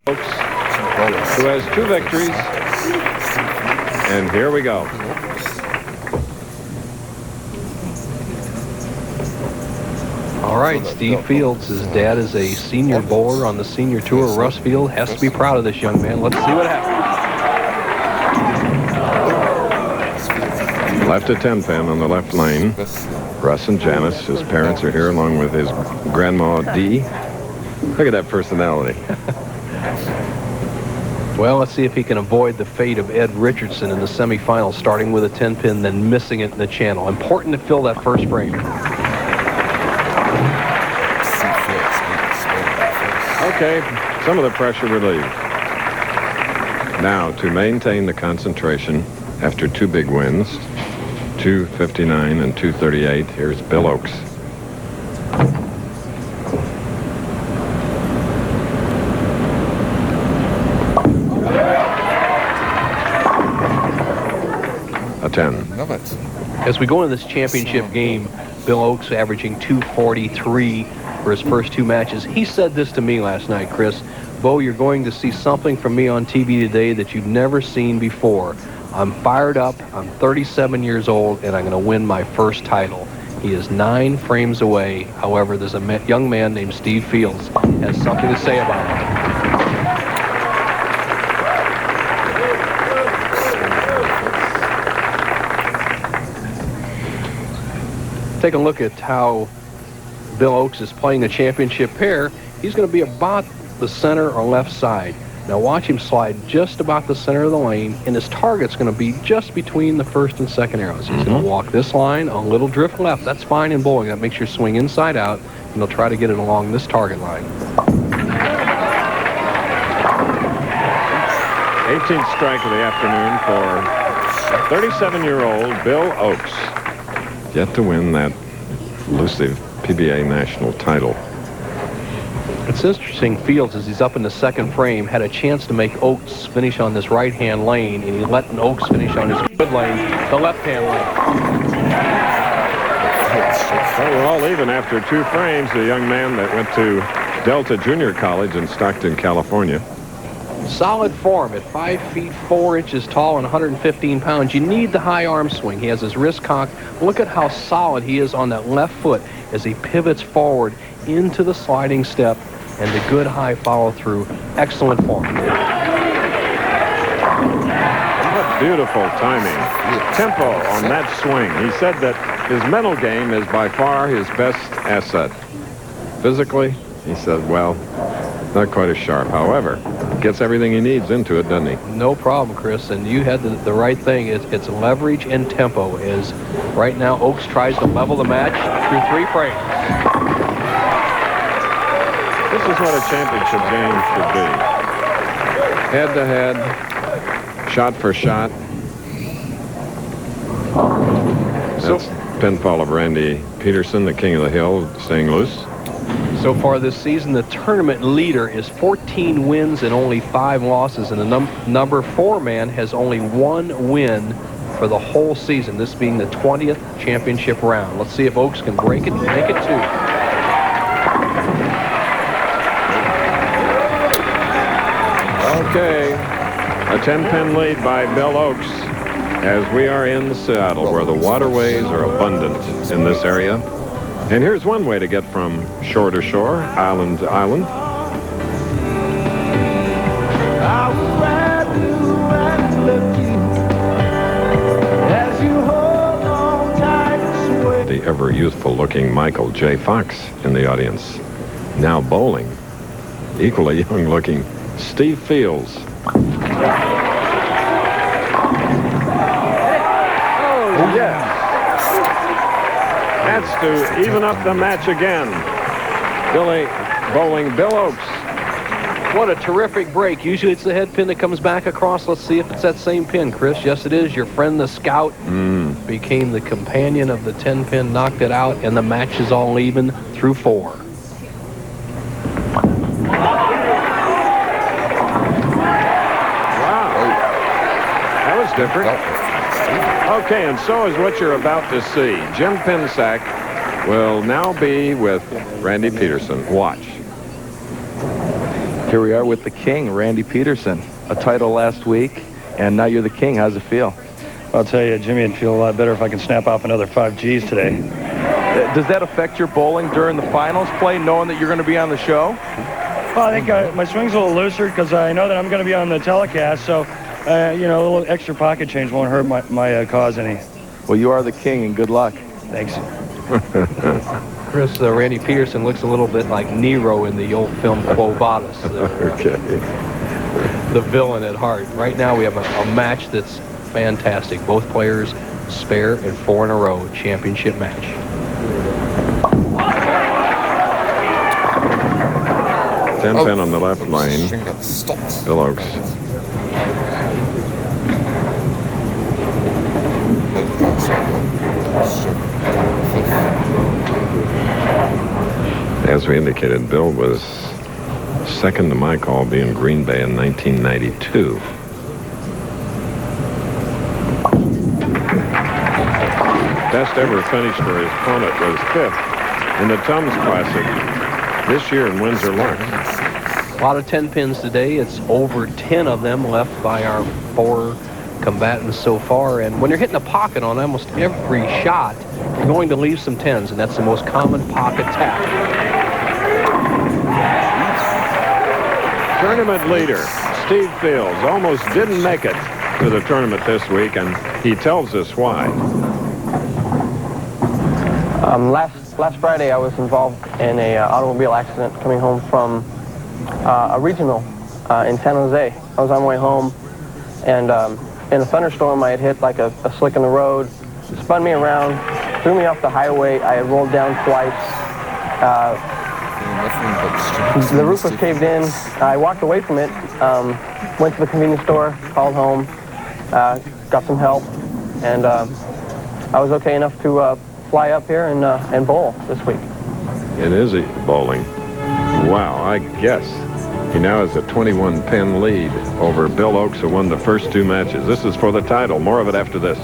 Oaks, who has 2 victories. And here we go. All right, Steve Fields, his dad is a senior bowler on the senior tour. Russ Field has to be proud of this young man. Let's see what happens. Left to 10 pin on the left lane. Russ and Janice, his parents are here along with his grandma Dee. Look at that personality. Well, let's see if he can avoid the fate of Ed Richardson in the semifinals, starting with a 10 pin, then missing it in the channel. Important to fill that first frame. Okay, some of the pressure relieved. Now, to maintain the concentration after 2 big wins, 259 and 238, here's Bill Oaks. A 10. Love it. As we go into this championship game, Bill Oaks averaging 243 for his first 2 matches. He said this to me last night, Chris. Bo, you're going to see something from me on TV today that you've never seen before. I'm fired up, I'm 37 years old, and I'm going to win my first title. He is 9 frames away. However, there's a young man named Steve Fields has something to say about it. Take a look at how Bill Oaks is playing the championship pair. He's going to be about the center or left side. Now watch him slide just about the center of the lane, and his target's going to be just between the first and second arrows. He's going to walk this line, a little drift left. That's fine in bowling. That makes your swing inside out, and he'll try to get it along this target line. 18th strike of the afternoon for 37-year-old Bill Oaks. Yet to win that elusive PBA national title. It's interesting, Fields, as he's up in the second frame, had a chance to make Oaks finish on this right-hand lane, and he let Oaks finish on his good lane, the left-hand lane. Well, we're all even after 2 frames. The young man that went to Delta Junior College in Stockton, California. Solid form at 5 feet 4 inches tall and 115 pounds. You need the high arm swing. He has his wrist cocked. Look at how solid he is on that left foot as he pivots forward into the sliding step and the good high follow through. Excellent form. What beautiful timing. Tempo on that swing. He said that his mental game is by far his best asset. Physically, he said, well, not quite as sharp. However, gets everything he needs into it, doesn't he? No problem, Chris. And you had the right thing. It's leverage and tempo. As right now, Oaks tries to level the match through 3 frames. This is what a championship game should be. Head-to-head, shot for shot. That's pinfall of Randy Peterson, the king of the hill, staying loose. So far this season, the tournament leader is 14 wins and only 5 losses, and the number 4 man has only 1 win for the whole season, this being the 20th championship round. Let's see if Oaks can break it and make it 2. Okay, a 10-pin lead by Bill Oaks as we are in Seattle, where the waterways are abundant in this area. And here's one way to get from shore to shore, island to island. The ever youthful looking Michael J. Fox in the audience. Now bowling. Equally young looking Steve Fields. Oh, yes. That's to even up the match again. Billy bowling Bill Oaks. What a terrific break. Usually it's the head pin that comes back across. Let's see if it's that same pin, Chris. Yes, it is. Your friend, the scout, became the companion of the 10 pin, knocked it out, and the match is all even through 4. Wow. That was different. Okay, and so is what you're about to see. Jim Pinsack will now be with Randy Peterson. Watch. Here we are with the king, Randy Peterson. A title last week, and now you're the king. How's it feel? I'll tell you, Jimmy, I'd feel a lot better if I can snap off another 5 Gs today. Does that affect your bowling during the finals play, knowing that you're going to be on the show? Well, I think my swing's a little looser because I know that I'm going to be on the telecast, so, you know, a little extra pocket change won't hurt my cause any. Well, you are the king, and good luck. Thanks. Chris, Randy Peterson looks a little bit like Nero in the old film Quo Vadis, the villain at heart. Right now we have a match that's fantastic. Both players spare in 4 in a row, championship match. Ten pin on the left lane. Bill Oakes. As we indicated, Bill was second to my call being Green Bay in 1992. Best ever finish for his opponent was 5th in the Tums Classic this year in Windsor Locks. A lot of 10 pins today. It's over 10 of them left by our 4 combatants so far. And when you're hitting a pocket on almost every shot, you're going to leave some 10s, and that's the most common pocket tap. Tournament leader Steve Fields almost didn't make it to the tournament this week, and he tells us why. Last Friday, I was involved in a automobile accident coming home from a regional in San Jose. I was on my way home, and in a thunderstorm, I had hit like a slick in the road, spun me around, threw me off the highway. I had rolled down twice. The roof was caved in. I walked away from it, went to the convenience store, called home, got some help, and I was okay enough to fly up here and bowl this week. It is bowling. Wow, I guess he now has a 21-pin lead over Bill Oakes, who won the first 2 matches. This is for the title. More of it after this.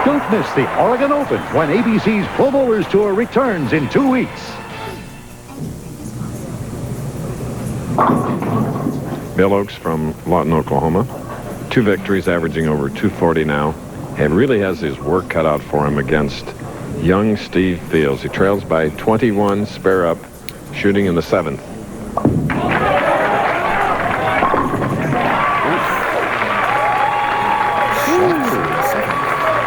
Don't miss the Oregon Open when ABC's Pro Bowlers Tour returns in 2 weeks. Bill Oakes from Lawton, Oklahoma. 2 victories, averaging over 240 now. He really has his work cut out for him against young Steve Fields. He trails by 21, spare up, shooting in the 7th.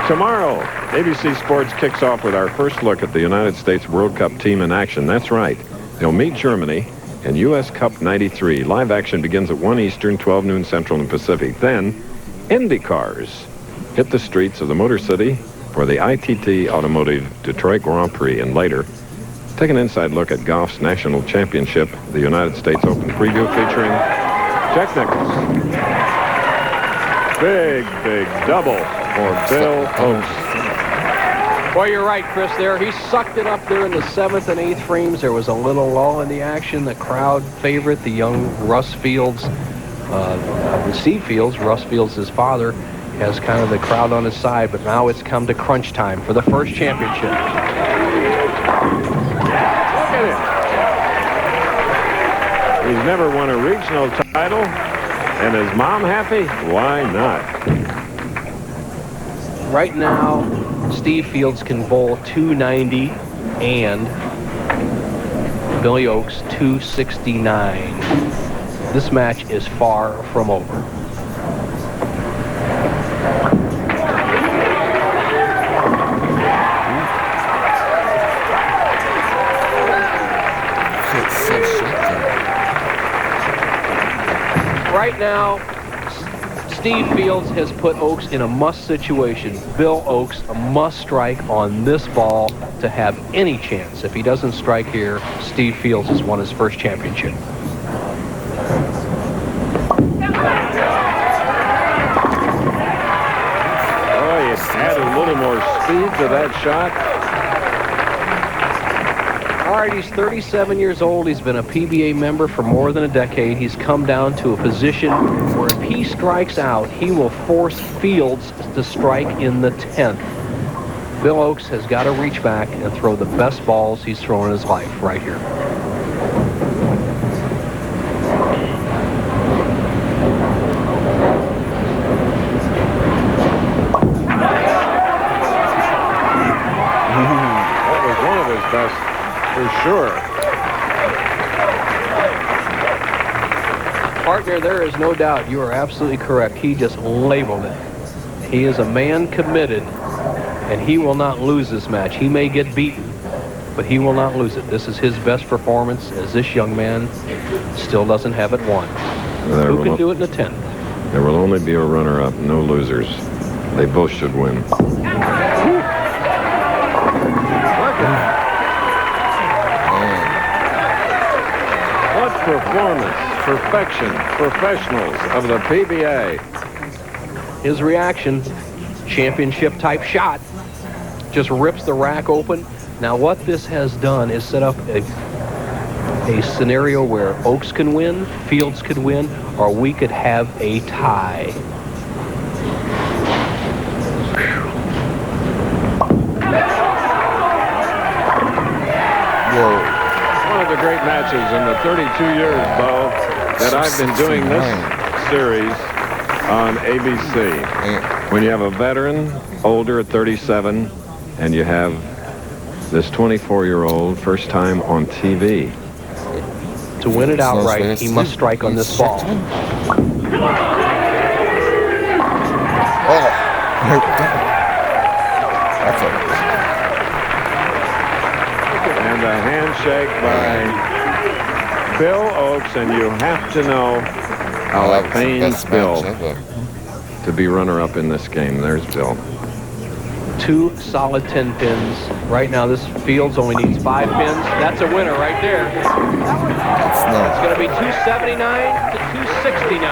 Tomorrow, ABC Sports kicks off with our first look at the United States World Cup team in action. That's right. They'll meet Germany in U.S. Cup 93. Live action begins at 1 Eastern, 12 noon Central and Pacific. Then, Indy cars hit the streets of the Motor City for the ITT Automotive Detroit Grand Prix. And later, take an inside look at golf's national championship, the United States Open preview featuring Jack Nicklaus. Big double for Bill Oakes. Well, you're right, Chris, there. He sucked it up there in the 7th and 8th frames. There was a little lull in the action. The crowd favorite, the young Russ Fields, Steve Fields, Russ Fields, his father, has kind of the crowd on his side, but now it's come to crunch time for the first championship. Look at him. He's never won a regional title. And is Mom happy? Why not? Right now, Steve Fields can bowl 290 and Billy Oakes 269. This match is far from over. Right now, Steve Fields has put Oakes in a must situation. Bill Oakes must strike on this ball to have any chance. If he doesn't strike here, Steve Fields has won his first championship. Oh, he added a little more speed to that shot. All right, he's 37 years old. He's been a PBA member for more than a decade. He's come down to a position where if he strikes out, he will force Fields to strike in the 10th. Bill Oakes has got to reach back and throw the best balls he's thrown in his life right here. That was one of his best, for sure. Partner, there is no doubt. You are absolutely correct. He just labeled it. He is a man committed, and he will not lose this match. He may get beaten, but he will not lose it. This is his best performance, as this young man still doesn't have it won. Who can do it in the 10th? There will only be a runner-up, no losers. They both should win. What performance, perfection, professionals of the PBA. His reaction, championship-type shot, just rips the rack open. Now, what this has done is set up a scenario where Oakes can win, Fields could win, or we could have a tie. One of the great matches in the 32 years, Bo, that I've been doing this series on ABC. When you have a veteran, older at 37, and you have this 24-year-old, first time on TV. To win it outright, he must strike on this ball. And a handshake by Bill Oakes, and you have to know how it pains Bill to be runner-up in this game. There's Bill. 2 solid 10 pins. Right now, this Fields only needs 5 pins. That's a winner right there. It's going to be 279 to 269.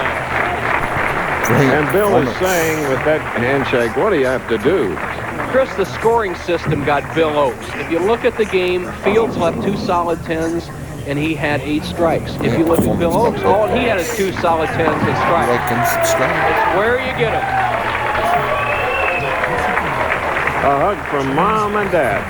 And Bill is saying with that handshake, what do you have to do? Chris, the scoring system got Bill Oakes. If you look at the game, Fields left 2 solid 10s, and he had 8 strikes. If you look at Bill Oakes, all he had is 2 solid 10s and strikes. It's where you get it. A hug from Mom and Dad.